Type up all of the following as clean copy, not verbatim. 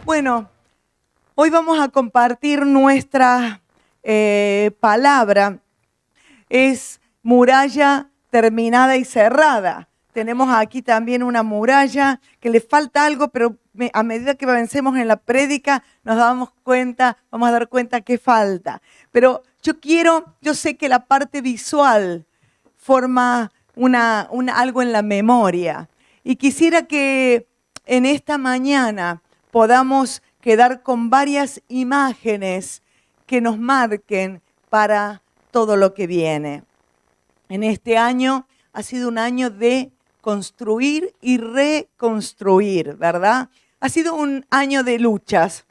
Bueno, hoy vamos a compartir nuestra palabra. Es muralla terminada y cerrada. Tenemos aquí también una muralla que le falta algo, pero a medida que avancemos en la prédica nos vamos a dar cuenta que falta. Pero yo sé que la parte visual forma algo en la memoria. Y quisiera que en esta mañana podamos quedar con varias imágenes que nos marquen para todo lo que viene. En este año ha sido un año de construir y reconstruir, ¿verdad? Ha sido un año de luchas,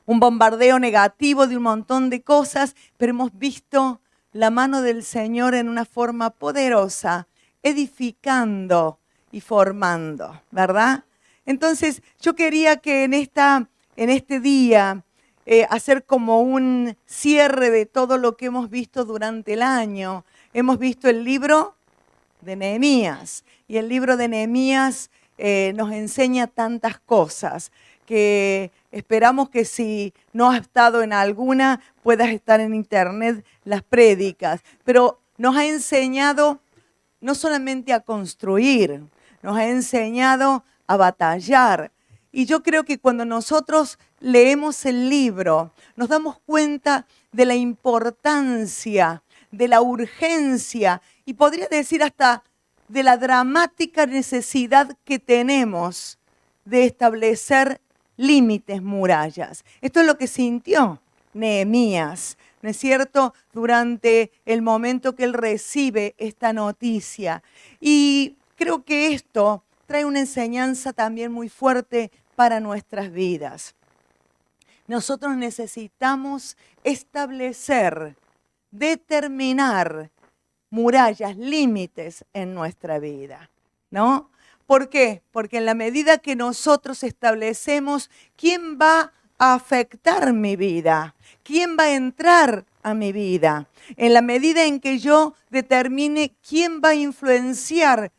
un bombardeo negativo de un montón de cosas, pero hemos visto la mano del Señor en una forma poderosa, edificando y formando, ¿verdad? Entonces, yo quería que en este día hacer como un cierre de todo lo que hemos visto durante el año. Hemos visto el libro de Nehemías, y el libro de Nehemías nos enseña tantas cosas que esperamos que si no has estado en alguna, puedas estar en internet las prédicas. Pero nos ha enseñado no solamente a construir, nos ha enseñado a batallar. Y yo creo que cuando nosotros leemos el libro, nos damos cuenta de la importancia, de la urgencia y podría decir hasta de la dramática necesidad que tenemos de establecer límites, murallas. Esto es lo que sintió Nehemías, ¿no es cierto?, durante el momento que él recibe esta noticia. Y creo que esto trae una enseñanza también muy fuerte para nuestras vidas. Nosotros necesitamos establecer, determinar murallas, límites en nuestra vida, ¿no? ¿Por qué? Porque en la medida que nosotros establecemos quién va a afectar mi vida, quién va a entrar a mi vida, en la medida en que yo determine quién va a influenciar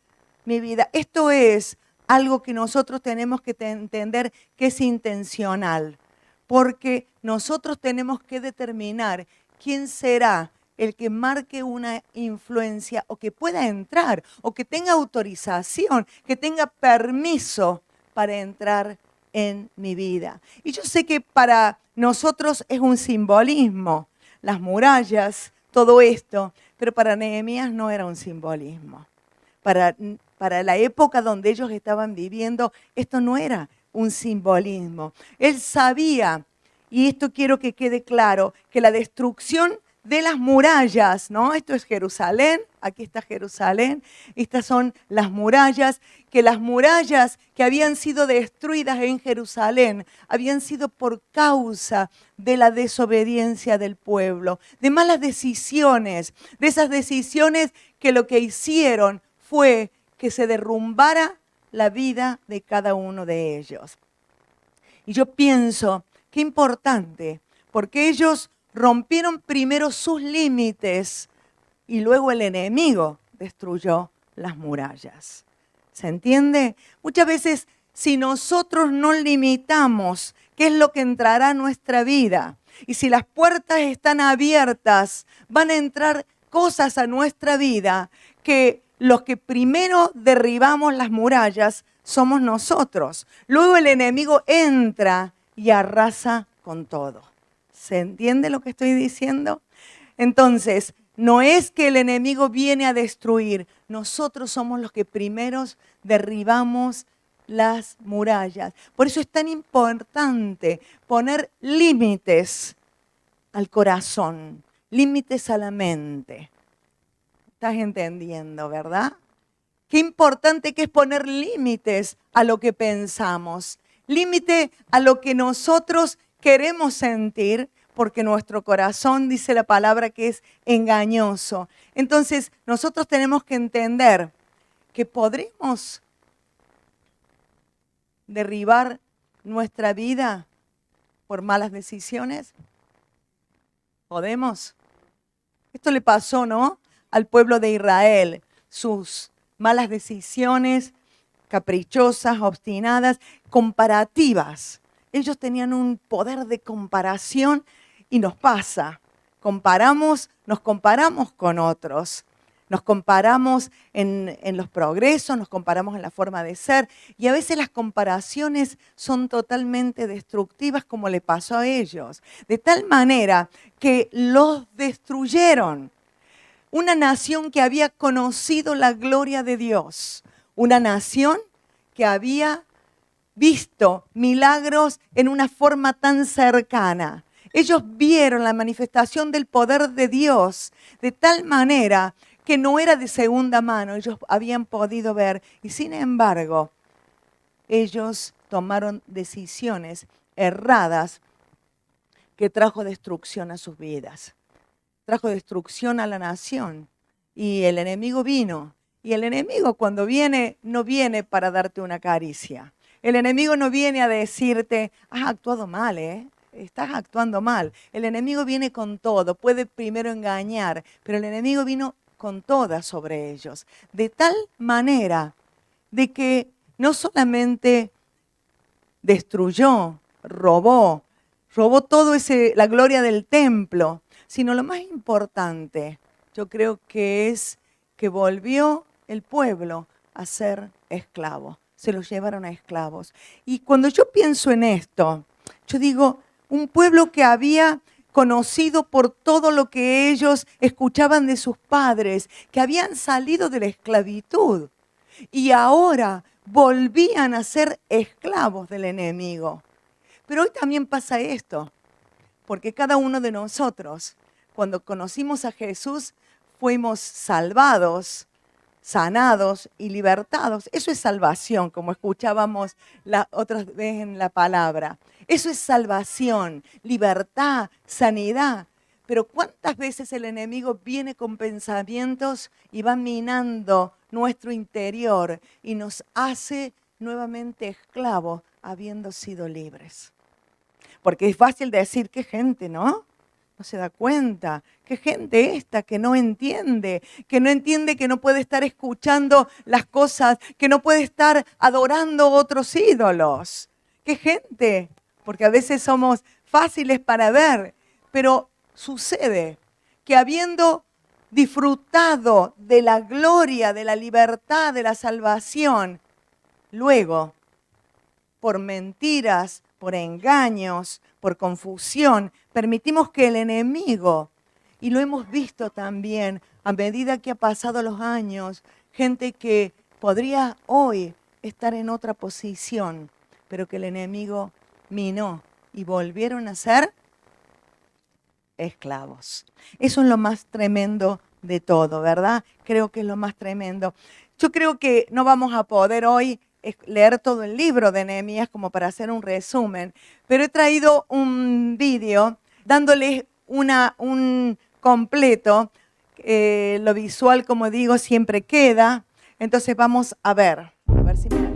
mi vida. Esto es algo que nosotros tenemos que entender que es intencional, porque nosotros tenemos que determinar quién será el que marque una influencia o que pueda entrar o que tenga autorización, que tenga permiso para entrar en mi vida. Y yo sé que para nosotros es un simbolismo, las murallas, todo esto, pero para Nehemías no era un simbolismo. Para la época donde ellos estaban viviendo, esto no era un simbolismo. Él sabía, y esto quiero que quede claro, que la destrucción de las murallas, ¿no? Esto es Jerusalén, aquí está Jerusalén, estas son las murallas, que las murallas que habían sido destruidas en Jerusalén habían sido por causa de la desobediencia del pueblo, de malas decisiones, de esas decisiones que lo que hicieron fue que se derrumbara la vida de cada uno de ellos. Y yo pienso qué importante, porque ellos rompieron primero sus límites y luego el enemigo destruyó las murallas. ¿Se entiende? Muchas veces, si nosotros no limitamos qué es lo que entrará a nuestra vida, y si las puertas están abiertas, van a entrar cosas a nuestra vida que los que primero derribamos las murallas somos nosotros. Luego el enemigo entra y arrasa con todo. ¿Se entiende lo que estoy diciendo? Entonces, no es que el enemigo viene a destruir, nosotros somos los que primeros derribamos las murallas. Por eso es tan importante poner límites al corazón, límites a la mente. ¿Estás entendiendo, verdad? Qué importante que es poner límites a lo que pensamos, límite a lo que nosotros queremos sentir, porque nuestro corazón, dice la palabra, que es engañoso. Entonces, nosotros tenemos que entender que podremos derribar nuestra vida por malas decisiones. ¿Podemos? Esto le pasó, ¿no?, al pueblo de Israel. Sus malas decisiones, caprichosas, obstinadas, comparativas, Ellos tenían un poder de comparación y nos pasa. Nos comparamos con otros. Nos comparamos en los progresos, nos comparamos en la forma de ser y a veces las comparaciones son totalmente destructivas como le pasó a ellos. De tal manera que los destruyeron. Una nación que había conocido la gloria de Dios. Una nación que había visto milagros en una forma tan cercana. Ellos vieron la manifestación del poder de Dios de tal manera que no era de segunda mano, ellos habían podido ver y sin embargo ellos tomaron decisiones erradas que trajo destrucción a sus vidas, trajo destrucción a la nación y el enemigo vino. Y el enemigo cuando viene, no viene para darte una caricia. El enemigo no viene a decirte, has actuado mal, estás actuando mal. El enemigo viene con todo, puede primero engañar, pero el enemigo vino con todas sobre ellos. De tal manera de que no solamente destruyó, robó todo la gloria del templo, sino lo más importante, yo creo que es que volvió el pueblo a ser esclavo. Se los llevaron a esclavos. Y cuando yo pienso en esto, yo digo, un pueblo que había conocido por todo lo que ellos escuchaban de sus padres, que habían salido de la esclavitud y ahora volvían a ser esclavos del enemigo. Pero hoy también pasa esto, porque cada uno de nosotros, cuando conocimos a Jesús, fuimos salvados, sanados y libertados. Eso es salvación, como escuchábamos la otra vez en la palabra. Eso es salvación, libertad, sanidad. Pero ¿cuántas veces el enemigo viene con pensamientos y va minando nuestro interior y nos hace nuevamente esclavos habiendo sido libres? Porque es fácil decir, qué gente, ¿no? No se da cuenta. Qué gente esta que no entiende que no puede estar escuchando las cosas, que no puede estar adorando otros ídolos. Qué gente, porque a veces somos fáciles para ver, pero sucede que habiendo disfrutado de la gloria, de la libertad, de la salvación, luego, por mentiras, por engaños, por confusión, permitimos que el enemigo, y lo hemos visto también a medida que ha pasado los años, gente que podría hoy estar en otra posición, pero que el enemigo minó y volvieron a ser esclavos. Eso es lo más tremendo de todo, ¿verdad? Creo que es lo más tremendo. Yo creo que no vamos a poder hoy leer todo el libro de Nehemías como para hacer un resumen, pero he traído un vídeo dándoles un completo. Lo visual, como digo, siempre queda. Entonces vamos a ver si me...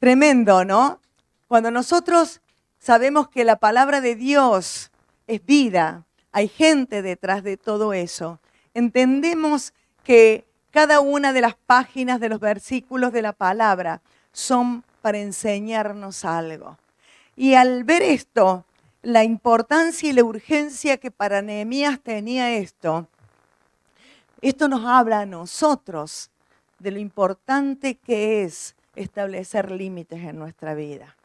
Tremendo, ¿no? Cuando nosotros sabemos que la palabra de Dios es vida, hay gente detrás de todo eso, entendemos que cada una de las páginas de los versículos de la palabra son para enseñarnos algo. Y al ver esto, la importancia y la urgencia que para Nehemías tenía esto nos habla a nosotros de lo importante que es establecer límites en nuestra vida.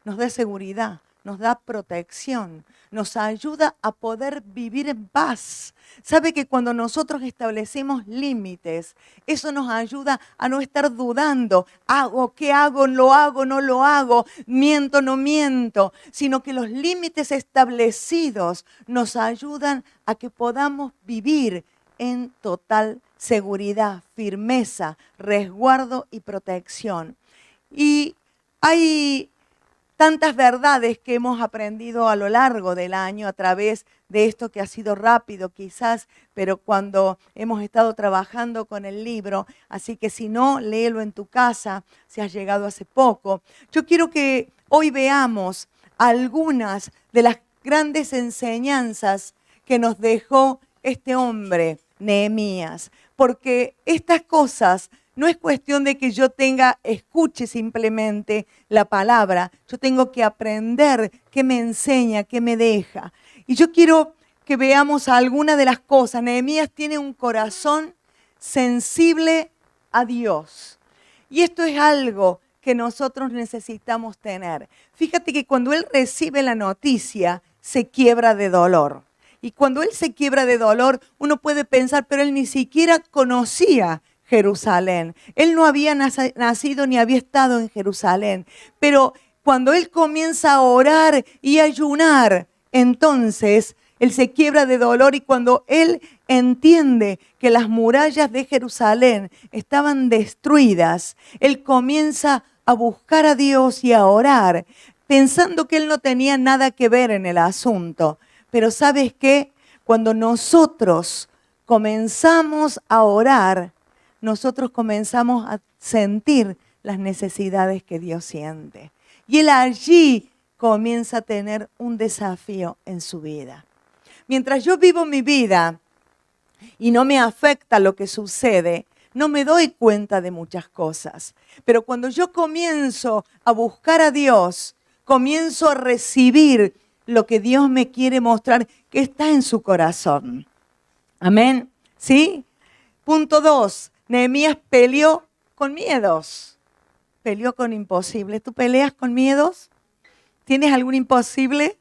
Nos da seguridad, nos da protección, nos ayuda a poder vivir en paz. Sabe que cuando nosotros establecemos límites, eso nos ayuda a no estar dudando. ¿Hago? ¿Qué hago? ¿Lo hago? ¿No lo hago? ¿Miento? ¿No miento? Sino que los límites establecidos nos ayudan a que podamos vivir en total seguridad, firmeza, resguardo y protección. Y hay tantas verdades que hemos aprendido a lo largo del año a través de esto que ha sido rápido quizás, pero cuando hemos estado trabajando con el libro, así que si no, léelo en tu casa, si has llegado hace poco. Yo quiero que hoy veamos algunas de las grandes enseñanzas que nos dejó este hombre, Nehemías, porque estas cosas no es cuestión de que yo escuche simplemente la palabra. Yo tengo que aprender qué me enseña, qué me deja. Y yo quiero que veamos algunas de las cosas. Nehemías tiene un corazón sensible a Dios. Y esto es algo que nosotros necesitamos tener. Fíjate que cuando él recibe la noticia, se quiebra de dolor. Y cuando él se quiebra de dolor, uno puede pensar, pero él ni siquiera conocía Jerusalén. Él no había nacido ni había estado en Jerusalén. Pero cuando él comienza a orar y ayunar, entonces él se quiebra de dolor y cuando él entiende que las murallas de Jerusalén estaban destruidas, él comienza a buscar a Dios y a orar, pensando que él no tenía nada que ver en el asunto. Pero ¿sabes qué? Cuando nosotros comenzamos a orar, nosotros comenzamos a sentir las necesidades que Dios siente. Y él allí comienza a tener un desafío en su vida. Mientras yo vivo mi vida y no me afecta lo que sucede, no me doy cuenta de muchas cosas. Pero cuando yo comienzo a buscar a Dios, comienzo a recibir lo que Dios me quiere mostrar que está en su corazón. Amén. ¿Sí? Punto 2. Nehemías peleó con miedos. Peleó con imposibles. ¿Tú peleas con miedos? ¿Tienes algún imposible?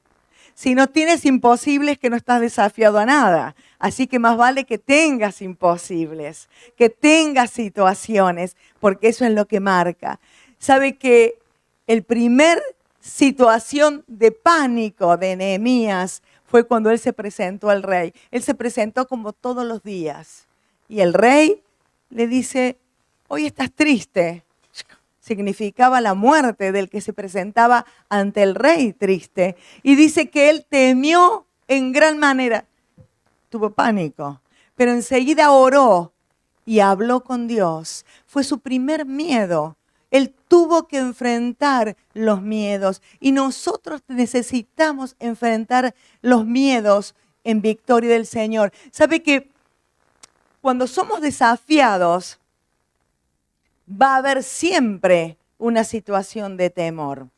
Si no tienes imposibles, que no estás desafiado a nada. Así que más vale que tengas imposibles, que tengas situaciones, porque eso es lo que marca. ¿Sabe que el primer situación de pánico de Nehemías fue cuando él se presentó al rey? Él se presentó como todos los días. Y el rey le dice, hoy estás triste. Significaba la muerte del que se presentaba ante el rey triste. Y dice que él temió en gran manera. Tuvo pánico, pero enseguida oró y habló con Dios. Fue su primer miedo. Él tuvo que enfrentar los miedos y nosotros necesitamos enfrentar los miedos en victoria del Señor. ¿Sabe que cuando somos desafiados va a haber siempre una situación de temor?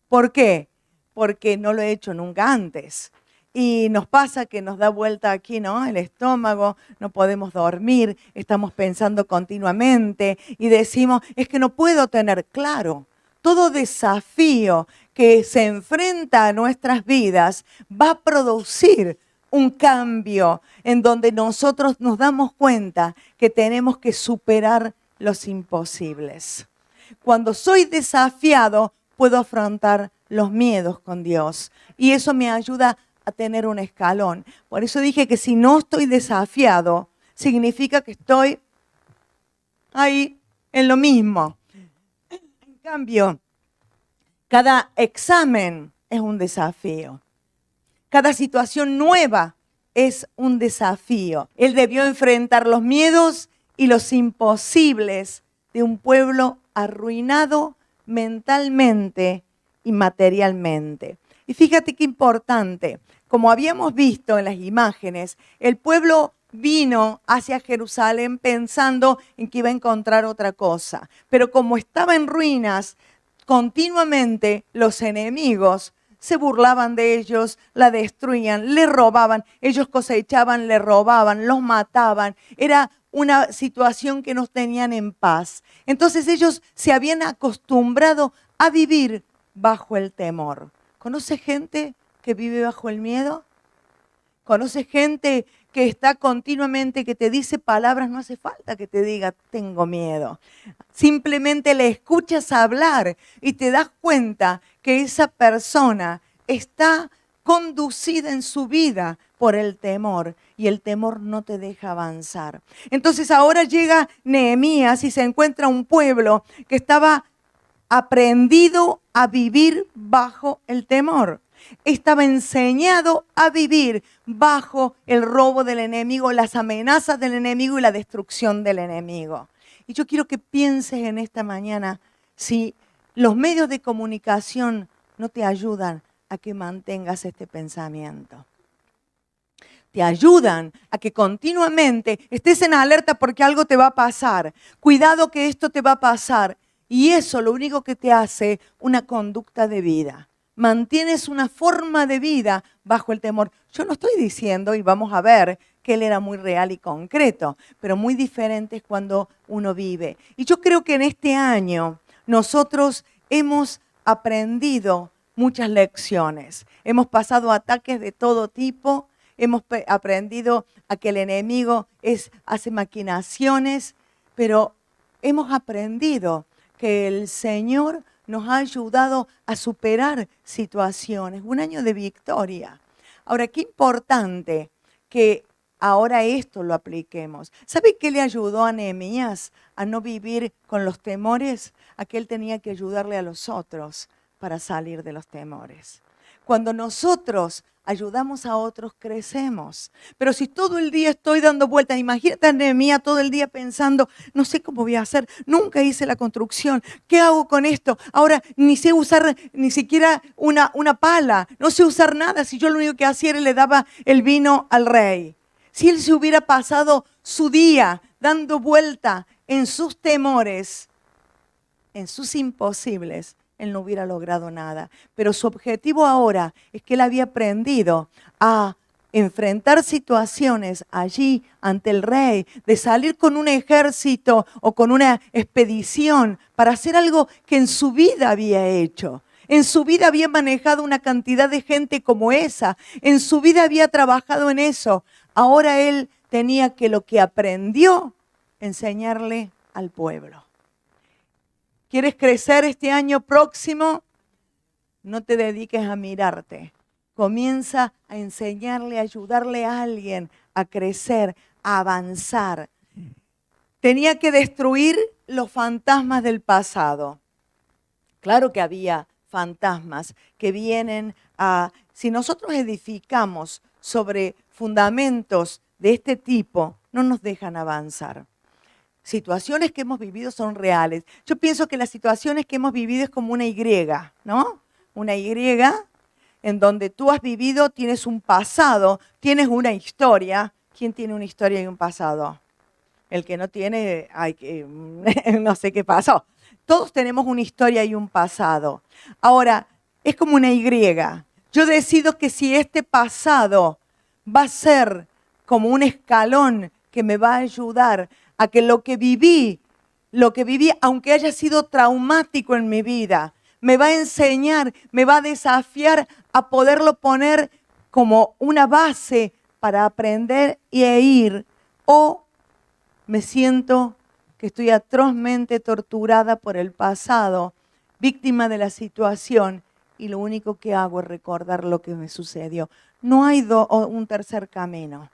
¿Por qué? Porque no lo he hecho nunca antes. Y nos pasa que nos da vuelta aquí, ¿no? El estómago, no podemos dormir, estamos pensando continuamente y decimos, es que no puedo tener claro. Todo desafío que se enfrenta a nuestras vidas va a producir un cambio en donde nosotros nos damos cuenta que tenemos que superar los imposibles. Cuando soy desafiado, puedo afrontar los miedos con Dios y eso me ayuda a tener un escalón. Por eso dije que si no estoy desafiado, significa que estoy ahí en lo mismo. En cambio, cada examen es un desafío. Cada situación nueva es un desafío. Él debió enfrentar los miedos y los imposibles de un pueblo arruinado mentalmente y materialmente. Y fíjate qué importante, como habíamos visto en las imágenes, el pueblo vino hacia Jerusalén pensando en que iba a encontrar otra cosa. Pero como estaba en ruinas, continuamente los enemigos se burlaban de ellos, la destruían, le robaban, ellos cosechaban, le robaban, los mataban. Era una situación que no tenían en paz. Entonces ellos se habían acostumbrado a vivir bajo el temor. ¿Conoce gente que vive bajo el miedo? ¿Conoce gente que está continuamente, que te dice palabras? No hace falta que te diga, tengo miedo. Simplemente le escuchas hablar y te das cuenta que esa persona está conducida en su vida por el temor y el temor no te deja avanzar. Entonces ahora llega Nehemías y se encuentra un pueblo que estaba aprendido a vivir bajo el temor. Estaba enseñado a vivir bajo el robo del enemigo, las amenazas del enemigo y la destrucción del enemigo. Y yo quiero que pienses en esta mañana si los medios de comunicación no te ayudan a que mantengas este pensamiento. Te ayudan a que continuamente estés en alerta porque algo te va a pasar. Cuidado que esto te va a pasar. Y eso lo único que te hace una conducta de vida. Mantienes una forma de vida bajo el temor. Yo no estoy diciendo, y vamos a ver, que él era muy real y concreto, pero muy diferente es cuando uno vive. Y yo creo que en este año nosotros hemos aprendido muchas lecciones. Hemos pasado ataques de todo tipo, hemos aprendido a que el enemigo hace maquinaciones, pero hemos aprendido que el Señor nos ha ayudado a superar situaciones. Un año de victoria. Ahora, qué importante que ahora esto lo apliquemos. ¿Sabe qué le ayudó a Nehemías a no vivir con los temores? A que él tenía que ayudarle a los otros para salir de los temores. Cuando nosotros ayudamos a otros, crecemos. Pero si todo el día estoy dando vueltas, imagínate a Nehemías todo el día pensando, no sé cómo voy a hacer, nunca hice la construcción, ¿qué hago con esto? Ahora ni sé usar ni siquiera una pala, no sé usar nada, si yo lo único que hacía era le daba el vino al rey. Si él se hubiera pasado su día dando vuelta en sus temores, en sus imposibles, él no hubiera logrado nada. Pero su objetivo ahora es que él había aprendido a enfrentar situaciones allí ante el rey, de salir con un ejército o con una expedición para hacer algo que en su vida había hecho. En su vida había manejado una cantidad de gente como esa. En su vida había trabajado en eso. Ahora él tenía que lo que aprendió, enseñarle al pueblo. ¿Quieres crecer este año próximo? No te dediques a mirarte. Comienza a enseñarle, a ayudarle a alguien a crecer, a avanzar. Tenía que destruir los fantasmas del pasado. Claro que había fantasmas que vienen a... Si nosotros edificamos sobre fundamentos de este tipo, no nos dejan avanzar. Situaciones que hemos vivido son reales. Yo pienso que las situaciones que hemos vivido es como una Y, ¿no? Una Y en donde tú has vivido, tienes un pasado, tienes una historia. ¿Quién tiene una historia y un pasado? El que no tiene, no sé qué pasó. Todos tenemos una historia y un pasado. Ahora, es como una Y. Yo decido que si este pasado va a ser como un escalón que me va a ayudar a que lo que viví, aunque haya sido traumático en mi vida, me va a enseñar, me va a desafiar a poderlo poner como una base para aprender y ir. O me siento que estoy atrozmente torturada por el pasado, víctima de la situación, y lo único que hago es recordar lo que me sucedió. No hay un tercer camino.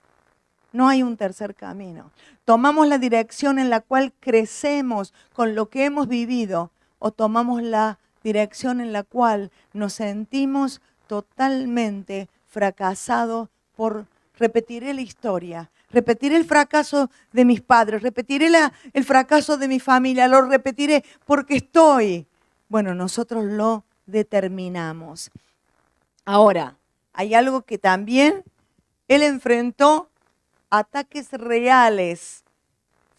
No hay un tercer camino. Tomamos la dirección en la cual crecemos con lo que hemos vivido o tomamos la dirección en la cual nos sentimos totalmente fracasados por repetiré la historia, repetiré el fracaso de mis padres, repetiré el fracaso de mi familia, lo repetiré porque estoy Bueno, nosotros lo determinamos. Ahora, hay algo que también él enfrentó, ataques reales,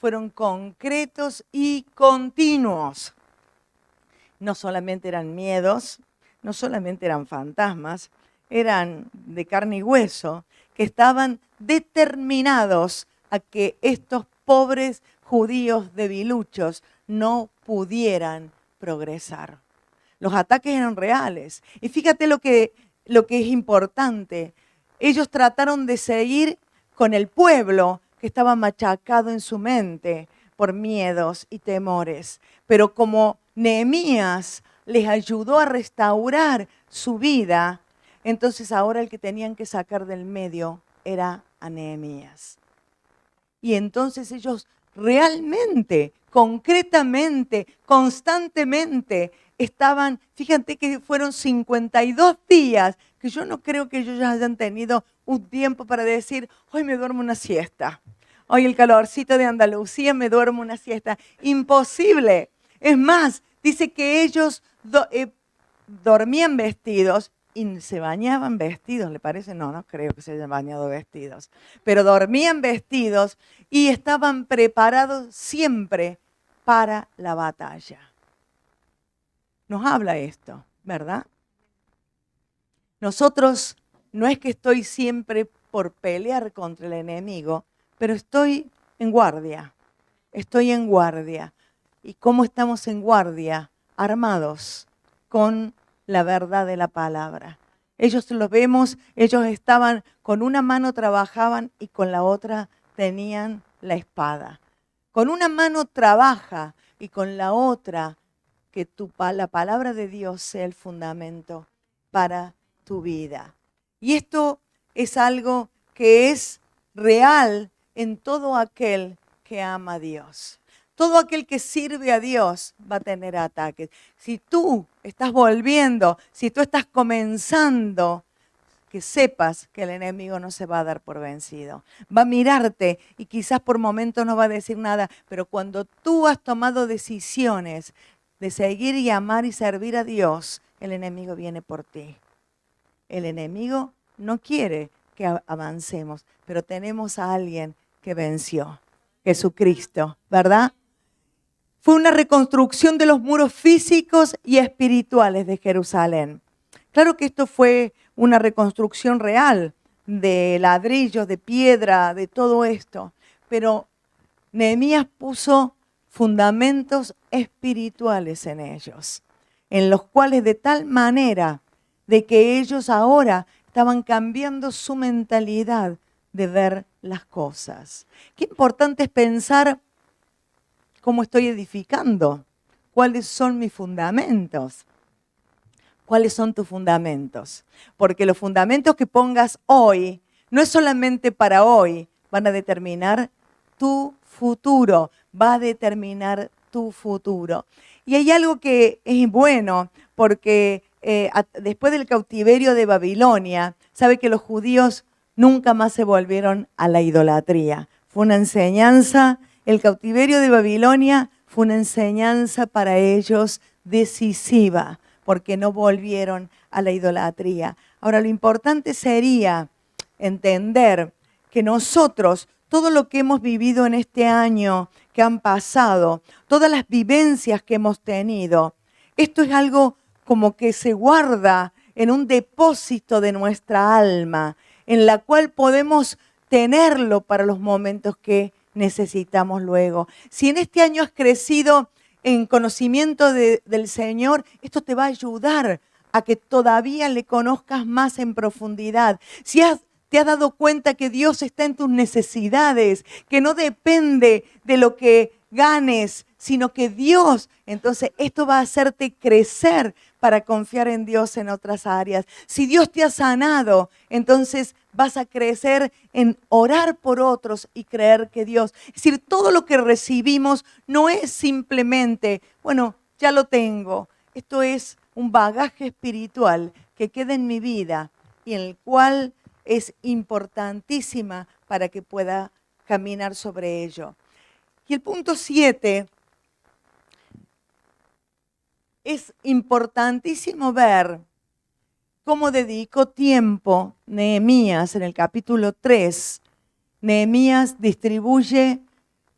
fueron concretos y continuos. No solamente eran miedos, no solamente eran fantasmas, eran de carne y hueso, que estaban determinados a que estos pobres judíos debiluchos no pudieran progresar. Los ataques eran reales. Y fíjate lo que es importante. Ellos trataron de seguir con el pueblo que estaba machacado en su mente por miedos y temores. Pero como Nehemías les ayudó a restaurar su vida, entonces ahora el que tenían que sacar del medio era a Nehemías. Y entonces ellos realmente, concretamente, constantemente estaban, fíjate que fueron 52 días, que yo no creo que ellos ya hayan tenido un tiempo para decir, hoy me duermo una siesta. Hoy el calorcito de Andalucía me duermo una siesta. Imposible. Es más, dice que ellos dormían vestidos y se bañaban vestidos, ¿le parece? No, no creo que se hayan bañado vestidos. Pero dormían vestidos y estaban preparados siempre para la batalla. Nos habla esto, ¿verdad? Nosotros no es que estoy siempre por pelear contra el enemigo, pero estoy en guardia. Estoy en guardia. ¿Y cómo estamos en guardia? Armados con la verdad de la palabra. Ellos los vemos, ellos estaban, con una mano trabajaban y con la otra tenían la espada. Con una mano trabaja y con la otra que la palabra de Dios sea el fundamento para tu vida. Y esto es algo que es real en todo aquel que ama a Dios. Todo aquel que sirve a Dios va a tener ataques. Si tú estás volviendo, si tú estás comenzando, que sepas que el enemigo no se va a dar por vencido. Va a mirarte y quizás por momentos no va a decir nada, pero cuando tú has tomado decisiones de seguir y amar y servir a Dios, el enemigo viene por ti. El enemigo no quiere que avancemos, pero tenemos a alguien que venció, Jesucristo, ¿verdad? Fue una reconstrucción de los muros físicos y espirituales de Jerusalén. Claro que esto fue una reconstrucción real de ladrillos, de piedra, de todo esto, pero Nehemías puso fundamentos espirituales en ellos, en los cuales de tal manera de que ellos ahora estaban cambiando su mentalidad de ver las cosas. Qué importante es pensar cómo estoy edificando, cuáles son mis fundamentos. ¿Cuáles son tus fundamentos? Porque los fundamentos que pongas hoy no es solamente para hoy, van a determinar tu futuro, va a determinar tu futuro. Y hay algo que es bueno, porque después del cautiverio de Babilonia, sabe que los judíos nunca más se volvieron a la idolatría. Fue una enseñanza, el cautiverio de Babilonia fue una enseñanza para ellos decisiva, porque no volvieron a la idolatría. Ahora, lo importante sería entender que nosotros, todo lo que hemos vivido en este año que han pasado, todas las vivencias que hemos tenido, esto es algo como que se guarda en un depósito de nuestra alma, en la cual podemos tenerlo para los momentos que necesitamos luego. Si en este año has crecido en conocimiento del Señor, esto te va a ayudar a que todavía le conozcas más en profundidad. Si te has dado cuenta que Dios está en tus necesidades, que no depende de lo que ganes, sino que Dios, entonces esto va a hacerte crecer para confiar en Dios en otras áreas. Si Dios te ha sanado, entonces vas a crecer en orar por otros y creer que Dios. Es decir, todo lo que recibimos no es simplemente, bueno, ya lo tengo. Esto es un bagaje espiritual que queda en mi vida y en el cual es importantísima para que pueda caminar sobre ello. Y el punto 7 es importantísimo ver cómo dedicó tiempo Nehemías en el capítulo 3. Nehemías distribuye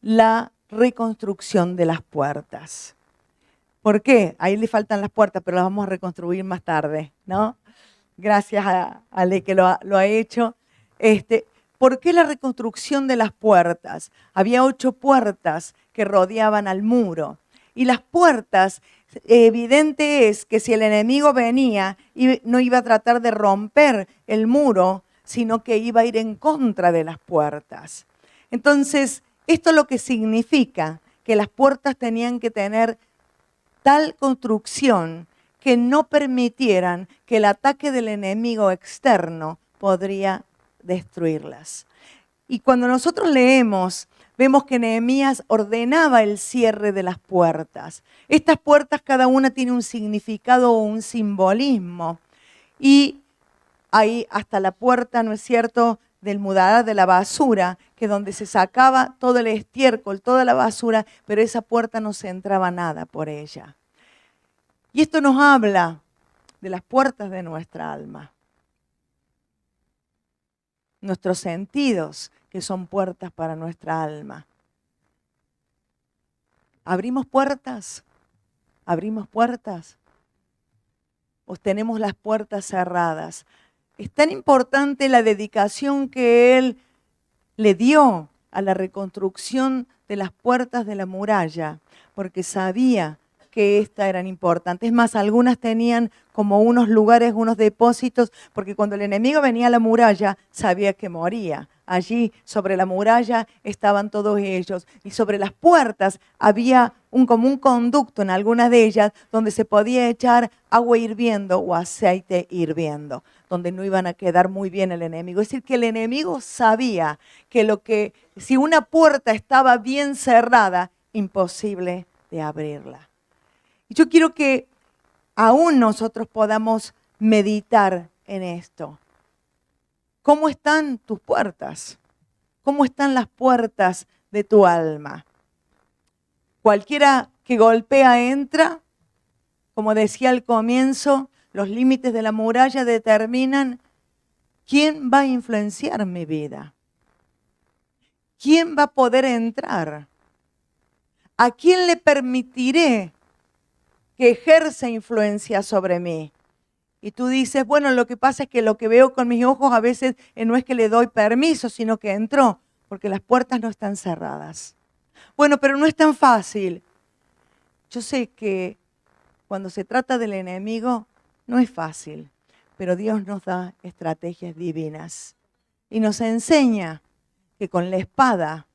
la reconstrucción de las puertas. ¿Por qué? Ahí le faltan las puertas, pero las vamos a reconstruir más tarde, ¿no? Gracias a Ale que lo ha hecho. ¿Por qué la reconstrucción de las puertas? Había 8 puertas que rodeaban al muro. Y las puertas, evidente es que si el enemigo venía, no iba a tratar de romper el muro, sino que iba a ir en contra de las puertas. Entonces, esto lo que significa que las puertas tenían que tener tal construcción que no permitieran que el ataque del enemigo externo podría destruirlas. Y cuando nosotros leemos, vemos que Nehemías ordenaba el cierre de las puertas. Estas puertas cada una tiene un significado o un simbolismo. Y ahí hasta la puerta, ¿no es cierto?, del mudar de la basura, que donde se sacaba todo el estiércol, toda la basura, pero esa puerta no se entraba nada por ella. Y esto nos habla de las puertas de nuestra alma. Nuestros sentidos, que son puertas para nuestra alma. ¿Abrimos puertas? ¿Abrimos puertas? ¿O tenemos las puertas cerradas? Es tan importante la dedicación que él le dio a la reconstrucción de las puertas de la muralla, porque sabía que estas eran importantes. Es más, algunas tenían como unos lugares, unos depósitos, porque cuando el enemigo venía a la muralla, sabía que moría. Allí, sobre la muralla, estaban todos ellos. Y sobre las puertas había como un conducto en algunas de ellas, donde se podía echar agua hirviendo o aceite hirviendo, donde no iban a quedar muy bien el enemigo. Es decir, que el enemigo sabía que si una puerta estaba bien cerrada, imposible de abrirla. Y yo quiero que aún nosotros podamos meditar en esto. ¿Cómo están tus puertas? ¿Cómo están las puertas de tu alma? Cualquiera que golpea entra. Como decía al comienzo, los límites de la muralla determinan quién va a influenciar mi vida. ¿Quién va a poder entrar? ¿A quién le permitiré que ejerza influencia sobre mí? Y tú dices, bueno, lo que pasa es que lo que veo con mis ojos a veces no es que le doy permiso, sino que entró, porque las puertas no están cerradas. Bueno, pero no es tan fácil. Yo sé que cuando se trata del enemigo, no es fácil, pero Dios nos da estrategias divinas y nos enseña que con la espada,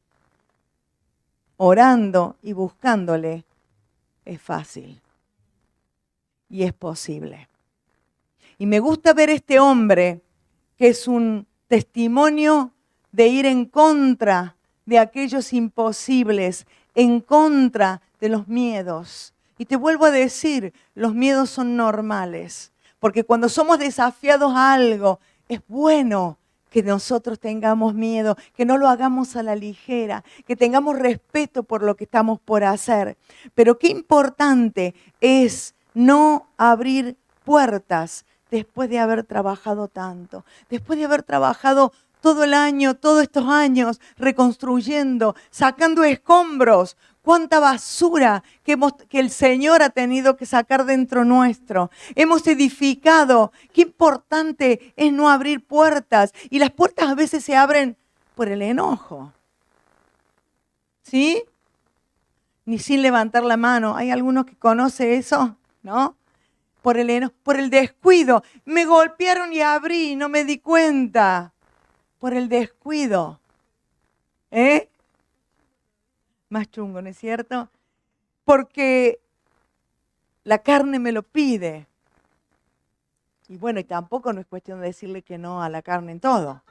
orando y buscándole, es fácil y es posible. Y me gusta ver este hombre que es un testimonio de ir en contra de aquellos imposibles, en contra de los miedos. Y te vuelvo a decir, los miedos son normales, porque cuando somos desafiados a algo, es bueno que nosotros tengamos miedo, que no lo hagamos a la ligera, que tengamos respeto por lo que estamos por hacer. Pero qué importante es no abrir puertas después de haber trabajado tanto, después de haber trabajado todo el año, todos estos años, reconstruyendo, sacando escombros. Cuánta basura que el Señor ha tenido que sacar dentro nuestro. Hemos edificado. Qué importante es no abrir puertas. Y las puertas a veces se abren por el enojo. ¿Sí? Ni sin levantar la mano. ¿Hay algunos que conocen eso? ¿No? Por el enojo, por el descuido. Me golpearon y abrí, no me di cuenta. Por el descuido. Más chungo, ¿no es cierto? Porque la carne me lo pide. Y bueno, y tampoco no es cuestión de decirle que no a la carne en todo.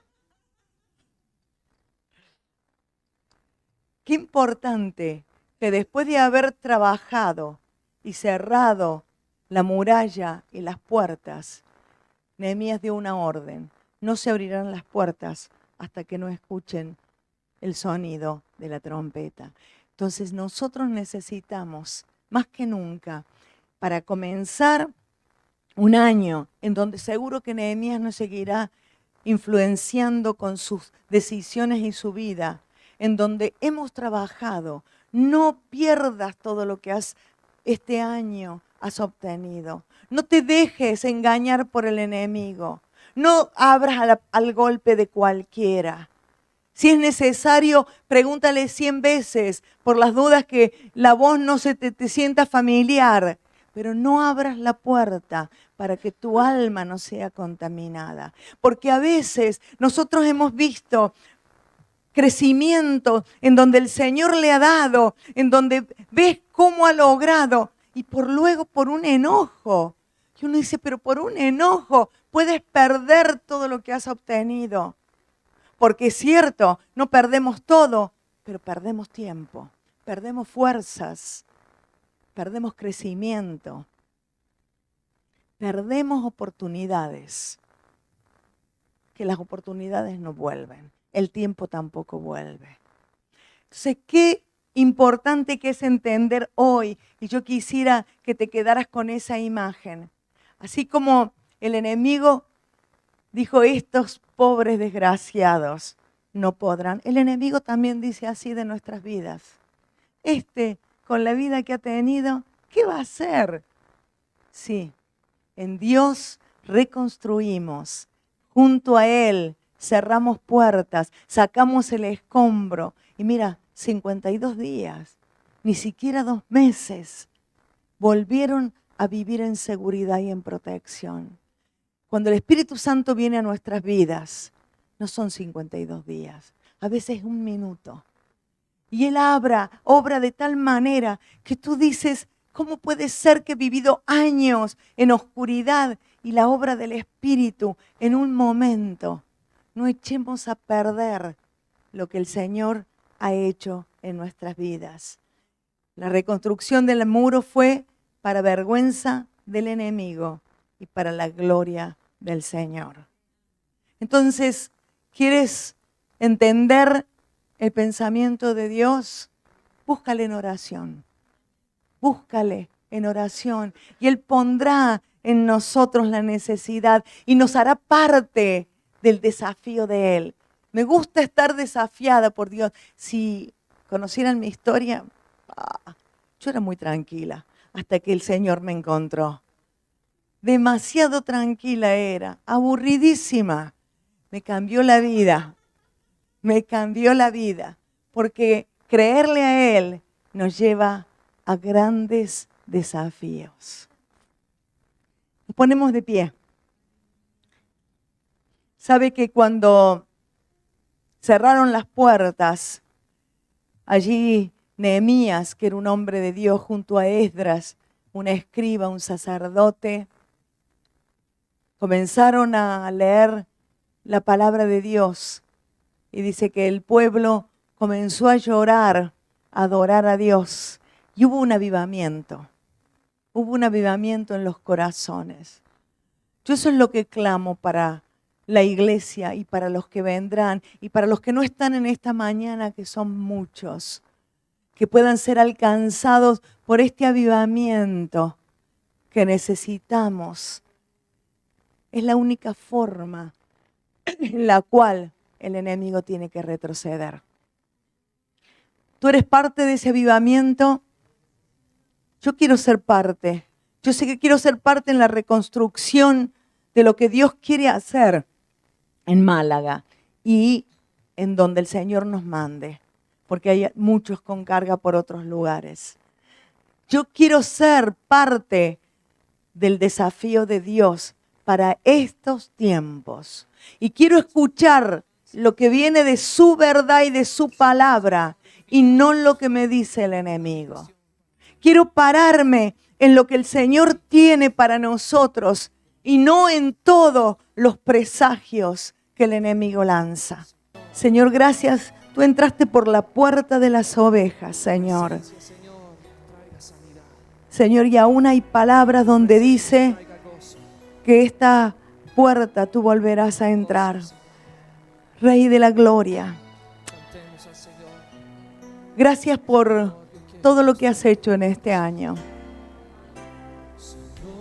Qué importante que después de haber trabajado y cerrado la muralla y las puertas, Nehemías dio una orden. No se abrirán las puertas hasta que no escuchen el sonido de la trompeta. Entonces nosotros necesitamos, más que nunca, para comenzar un año en donde seguro que Nehemías nos seguirá influenciando con sus decisiones y su vida, en donde hemos trabajado. No pierdas todo lo que este año has obtenido. No te dejes engañar por el enemigo. No abras al golpe de cualquiera. Si es necesario, pregúntale 100 veces por las dudas que la voz no se te sienta familiar. Pero no abras la puerta para que tu alma no sea contaminada. Porque a veces nosotros hemos visto crecimiento en donde el Señor le ha dado, en donde ves cómo ha logrado, y luego por un enojo. Y uno dice, pero por un enojo puedes perder todo lo que has obtenido. Porque es cierto, no perdemos todo, pero perdemos tiempo, perdemos fuerzas, perdemos crecimiento, perdemos oportunidades, que las oportunidades no vuelven, el tiempo tampoco vuelve. Entonces, qué importante que es entender hoy, y yo quisiera que te quedaras con esa imagen. Así como el enemigo dijo, estos pobres desgraciados no podrán. El enemigo también dice así de nuestras vidas. Con la vida que ha tenido, ¿qué va a hacer? Sí, en Dios reconstruimos. Junto a Él cerramos puertas, sacamos el escombro. Y mira, 52 días, ni siquiera 2 meses, volvieron a vivir en seguridad y en protección. Cuando el Espíritu Santo viene a nuestras vidas, no son 52 días, a veces 1 minuto. Y Él obra de tal manera que tú dices, ¿cómo puede ser que he vivido años en oscuridad y la obra del Espíritu en un momento? No echemos a perder lo que el Señor ha hecho en nuestras vidas. La reconstrucción del muro fue para vergüenza del enemigo y para la gloria del Señor. Entonces, ¿quieres entender el pensamiento de Dios? Búscale en oración. Búscale en oración. Y Él pondrá en nosotros la necesidad y nos hará parte del desafío de Él. Me gusta estar desafiada por Dios. Si conocieran mi historia, yo era muy tranquila hasta que el Señor me encontró. Demasiado tranquila era, aburridísima. Me cambió la vida. Me cambió la vida, porque creerle a Él nos lleva a grandes desafíos. Nos ponemos de pie. Sabe que cuando cerraron las puertas, allí Nehemías, que era un hombre de Dios, junto a Esdras, un escriba, un sacerdote, comenzaron a leer la palabra de Dios. Y dice que el pueblo comenzó a llorar, a adorar a Dios. Y hubo un avivamiento. Hubo un avivamiento en los corazones. Yo eso es lo que clamo para la iglesia y para los que vendrán y para los que no están en esta mañana, que son muchos, que puedan ser alcanzados por este avivamiento que necesitamos. Es la única forma en la cual el enemigo tiene que retroceder. Tú eres parte de ese avivamiento. Yo quiero ser parte. Yo sé que quiero ser parte en la reconstrucción de lo que Dios quiere hacer en Málaga y en donde el Señor nos mande, porque hay muchos con carga por otros lugares. Yo quiero ser parte del desafío de Dios para estos tiempos. Y quiero escuchar lo que viene de su verdad y de su palabra y no lo que me dice el enemigo. Quiero pararme en lo que el Señor tiene para nosotros y no en todos los presagios que el enemigo lanza. Señor, gracias. Tú entraste por la puerta de las ovejas, Señor. Señor, y aún hay palabras donde dice que esta puerta tú volverás a entrar. Rey de la gloria. Gracias por todo lo que has hecho en este año.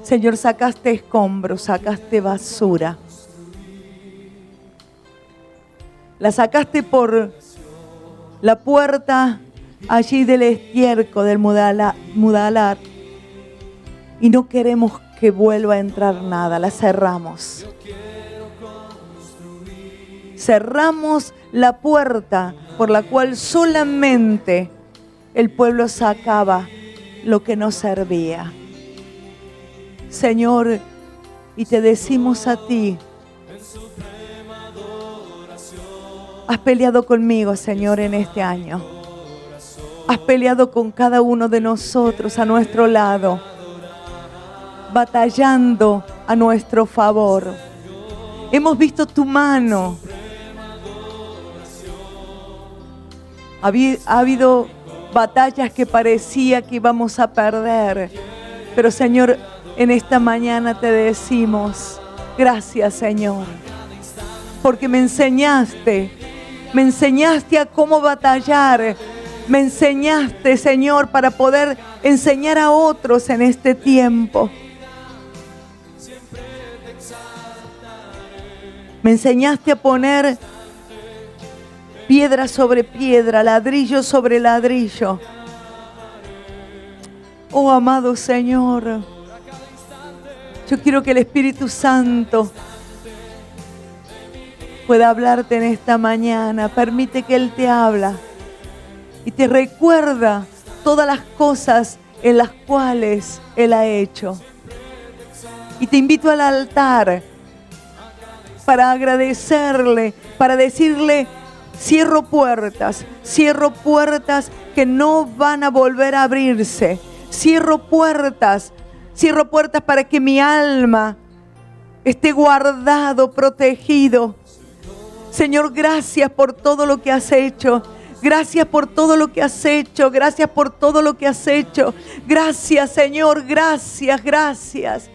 Señor, sacaste escombros, sacaste basura. La sacaste por la puerta allí del estiércol, del mudalar. Y no queremos que vuelva a entrar nada, la cerramos. Cerramos la puerta por la cual solamente el pueblo sacaba lo que no servía. Señor, y te decimos a ti, has peleado conmigo, Señor, en este año. Has peleado con cada uno de nosotros a nuestro lado, batallando a nuestro favor. Hemos visto tu mano. Ha habido batallas que parecía que íbamos a perder, pero Señor, en esta mañana te decimos, gracias Señor, porque me enseñaste a cómo batallar, me enseñaste, Señor, para poder enseñar a otros en este tiempo. Me enseñaste a poner piedra sobre piedra, ladrillo sobre ladrillo. Oh, amado Señor, yo quiero que el Espíritu Santo pueda hablarte en esta mañana. Permite que Él te habla y te recuerda todas las cosas en las cuales Él ha hecho. Y te invito al altar para agradecerle, para decirle, cierro puertas que no van a volver a abrirse. Cierro puertas para que mi alma esté guardado, protegido. Señor, gracias por todo lo que has hecho. Gracias por todo lo que has hecho. Gracias por todo lo que has hecho. Gracias, Señor. Gracias.